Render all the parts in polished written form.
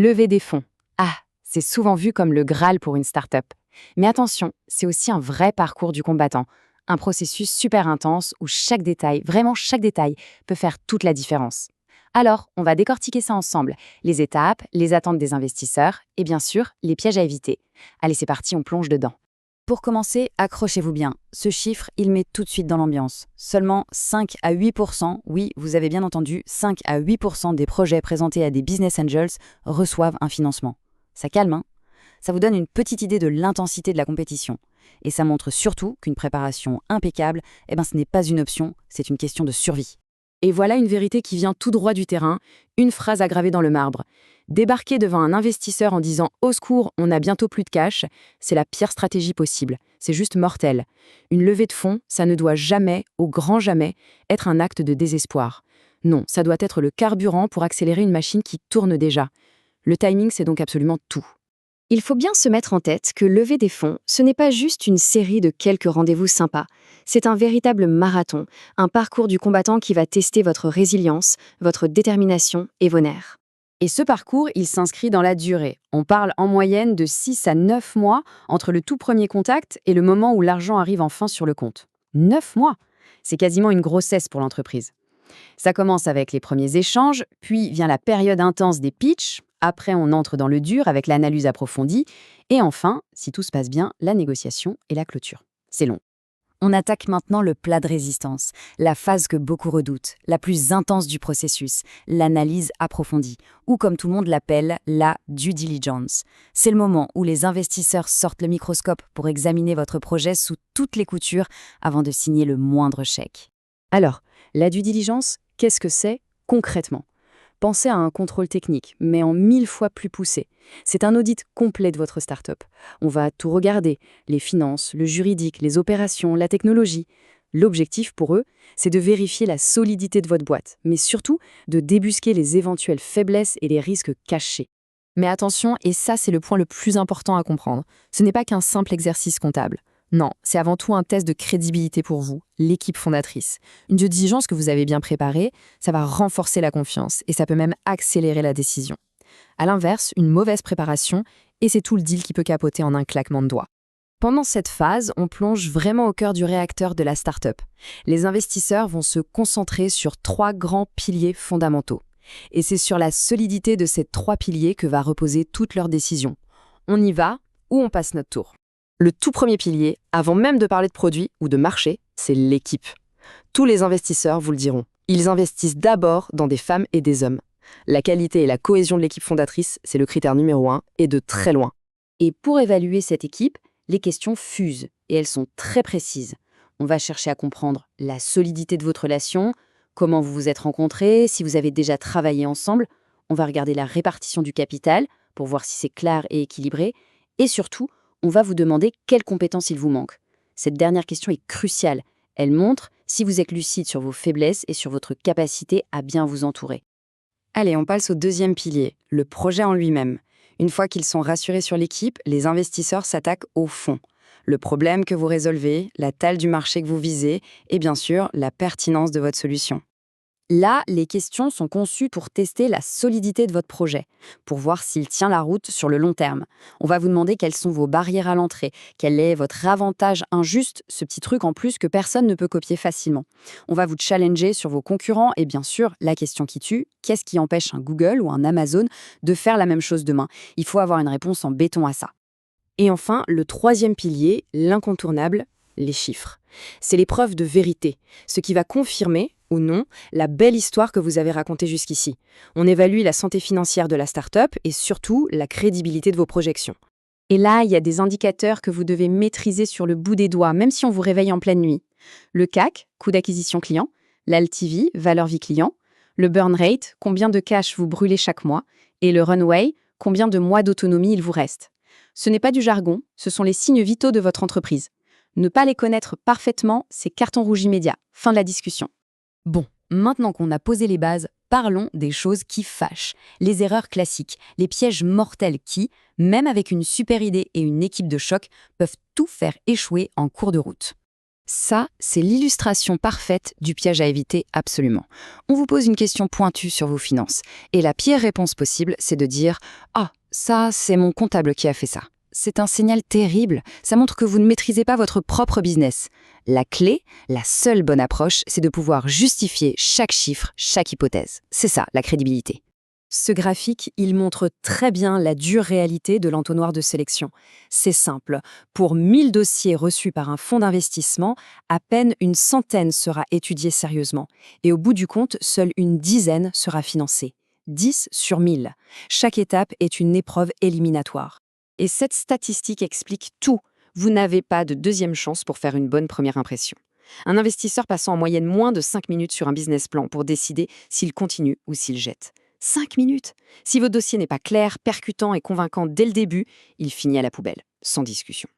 Lever des fonds. Ah, c'est souvent vu comme le Graal pour une start-up. Mais attention, c'est aussi un vrai parcours du combattant. Un processus super intense où chaque détail, vraiment chaque détail, peut faire toute la différence. Alors, on va décortiquer ça ensemble. Les étapes, les attentes des investisseurs et bien sûr, les pièges à éviter. Allez, c'est parti, on plonge dedans. Pour commencer, accrochez-vous bien. Ce chiffre, il met tout de suite dans l'ambiance. Seulement 5 à 8%, oui, vous avez bien entendu, 5 à 8% des projets présentés à des business angels reçoivent un financement. Ça calme, hein? Ça vous donne une petite idée de l'intensité de la compétition. Et ça montre surtout qu'une préparation impeccable, ce n'est pas une option, c'est une question de survie. Et voilà une vérité qui vient tout droit du terrain, une phrase à graver dans le marbre. Débarquer devant un investisseur en disant « Au secours, on a bientôt plus de cash », c'est la pire stratégie possible. C'est juste mortel. Une levée de fonds, ça ne doit jamais, au grand jamais, être un acte de désespoir. Non, ça doit être le carburant pour accélérer une machine qui tourne déjà. Le timing, c'est donc absolument tout. Il faut bien se mettre en tête que lever des fonds, ce n'est pas juste une série de quelques rendez-vous sympas. C'est un véritable marathon, un parcours du combattant qui va tester votre résilience, votre détermination et vos nerfs. Et ce parcours, il s'inscrit dans la durée. On parle en moyenne de 6 à 9 mois entre le tout premier contact et le moment où l'argent arrive enfin sur le compte. 9 mois! C'est quasiment une grossesse pour l'entreprise. Ça commence avec les premiers échanges, puis vient la période intense des pitchs, après on entre dans le dur avec l'analyse approfondie, et enfin, si tout se passe bien, la négociation et la clôture. C'est long. On attaque maintenant le plat de résistance, la phase que beaucoup redoutent, la plus intense du processus, l'analyse approfondie, ou comme tout le monde l'appelle, la due diligence. C'est le moment où les investisseurs sortent le microscope pour examiner votre projet sous toutes les coutures avant de signer le moindre chèque. Alors, la due diligence, qu'est-ce que c'est concrètement ? Pensez à un contrôle technique, mais en 1000 fois plus poussé. C'est un audit complet de votre start-up. On va tout regarder, les finances, le juridique, les opérations, la technologie. L'objectif pour eux, c'est de vérifier la solidité de votre boîte, mais surtout de débusquer les éventuelles faiblesses et les risques cachés. Mais attention, et ça c'est le point le plus important à comprendre, ce n'est pas qu'un simple exercice comptable. Non, c'est avant tout un test de crédibilité pour vous, l'équipe fondatrice. Une due diligence que vous avez bien préparée, ça va renforcer la confiance et ça peut même accélérer la décision. À l'inverse, une mauvaise préparation, et c'est tout le deal qui peut capoter en un claquement de doigts. Pendant cette phase, on plonge vraiment au cœur du réacteur de la start-up. Les investisseurs vont se concentrer sur 3 grands piliers fondamentaux. Et c'est sur la solidité de ces 3 piliers que va reposer toute leur décision. On y va ou on passe notre tour. Le tout premier pilier, avant même de parler de produit ou de marché, c'est l'équipe. Tous les investisseurs vous le diront. Ils investissent d'abord dans des femmes et des hommes. La qualité et la cohésion de l'équipe fondatrice, c'est le critère numéro 1 et de très loin. Et pour évaluer cette équipe, les questions fusent et elles sont très précises. On va chercher à comprendre la solidité de votre relation, comment vous vous êtes rencontrés, si vous avez déjà travaillé ensemble. On va regarder la répartition du capital pour voir si c'est clair et équilibré. Et surtout, on va vous demander quelles compétences il vous manque. Cette dernière question est cruciale. Elle montre si vous êtes lucide sur vos faiblesses et sur votre capacité à bien vous entourer. Allez, on passe au deuxième pilier, le projet en lui-même. Une fois qu'ils sont rassurés sur l'équipe, les investisseurs s'attaquent au fond. Le problème que vous résolvez, la taille du marché que vous visez et bien sûr, la pertinence de votre solution. Là, les questions sont conçues pour tester la solidité de votre projet, pour voir s'il tient la route sur le long terme. On va vous demander quelles sont vos barrières à l'entrée, quel est votre avantage injuste, ce petit truc en plus que personne ne peut copier facilement. On va vous challenger sur vos concurrents et bien sûr, la question qui tue, qu'est-ce qui empêche un Google ou un Amazon de faire la même chose demain ? Il faut avoir une réponse en béton à ça. Et enfin, le troisième pilier, l'incontournable, les chiffres. C'est l'épreuve de vérité, ce qui va confirmer ou non la belle histoire que vous avez racontée jusqu'ici. On évalue la santé financière de la start-up et surtout la crédibilité de vos projections. Et là, il y a des indicateurs que vous devez maîtriser sur le bout des doigts, même si on vous réveille en pleine nuit. Le CAC, coût d'acquisition client, l'LTV, valeur vie client, le burn rate, combien de cash vous brûlez chaque mois, et le runway, combien de mois d'autonomie il vous reste. Ce n'est pas du jargon, ce sont les signes vitaux de votre entreprise. Ne pas les connaître parfaitement, c'est carton rouge immédiat. Fin de la discussion. Bon, maintenant qu'on a posé les bases, parlons des choses qui fâchent. Les erreurs classiques, les pièges mortels qui, même avec une super idée et une équipe de choc, peuvent tout faire échouer en cours de route. Ça, c'est l'illustration parfaite du piège à éviter absolument. On vous pose une question pointue sur vos finances, et la pire réponse possible, c'est de dire « Ah, ça, c'est mon comptable qui a fait ça ». C'est un signal terrible, ça montre que vous ne maîtrisez pas votre propre business. La clé, la seule bonne approche, c'est de pouvoir justifier chaque chiffre, chaque hypothèse. C'est ça, la crédibilité. Ce graphique, il montre très bien la dure réalité de l'entonnoir de sélection. C'est simple. Pour 1000 dossiers reçus par un fonds d'investissement, à peine une centaine sera étudiée sérieusement. Et au bout du compte, seule une dizaine sera financée. 10 sur 1000. Chaque étape est une épreuve éliminatoire. Et cette statistique explique tout. Vous n'avez pas de deuxième chance pour faire une bonne première impression. Un investisseur passant en moyenne moins de 5 minutes sur un business plan pour décider s'il continue ou s'il jette. 5 minutes. Si votre dossier n'est pas clair, percutant et convaincant dès le début, il finit à la poubelle, sans discussion.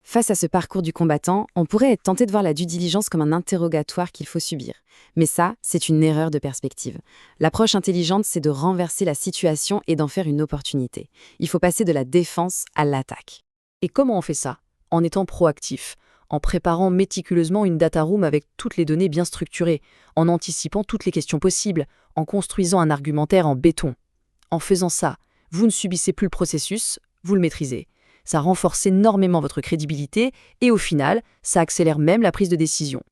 Face à ce parcours du combattant, on pourrait être tenté de voir la due diligence comme un interrogatoire qu'il faut subir. Mais ça, c'est une erreur de perspective. L'approche intelligente, c'est de renverser la situation et d'en faire une opportunité. Il faut passer de la défense à l'attaque. Et comment on fait ça? En étant proactif, en préparant méticuleusement une data room avec toutes les données bien structurées, en anticipant toutes les questions possibles, en construisant un argumentaire en béton. En faisant ça, vous ne subissez plus le processus, vous le maîtrisez. Ça renforce énormément votre crédibilité et au final, ça accélère même la prise de décision.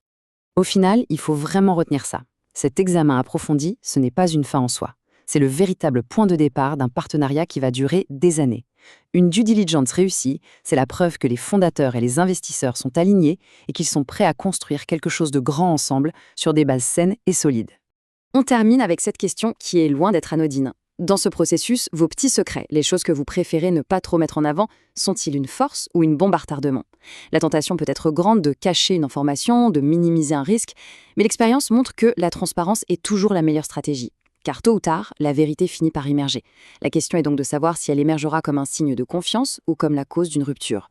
Au final, il faut vraiment retenir ça. Cet examen approfondi, ce n'est pas une fin en soi. C'est le véritable point de départ d'un partenariat qui va durer des années. Une due diligence réussie, c'est la preuve que les fondateurs et les investisseurs sont alignés et qu'ils sont prêts à construire quelque chose de grand ensemble sur des bases saines et solides. On termine avec cette question qui est loin d'être anodine. Dans ce processus, vos petits secrets, les choses que vous préférez ne pas trop mettre en avant, sont-ils une force ou une bombe à retardement? La tentation peut être grande de cacher une information, de minimiser un risque, mais l'expérience montre que la transparence est toujours la meilleure stratégie. Car tôt ou tard, la vérité finit par émerger. La question est donc de savoir si elle émergera comme un signe de confiance ou comme la cause d'une rupture.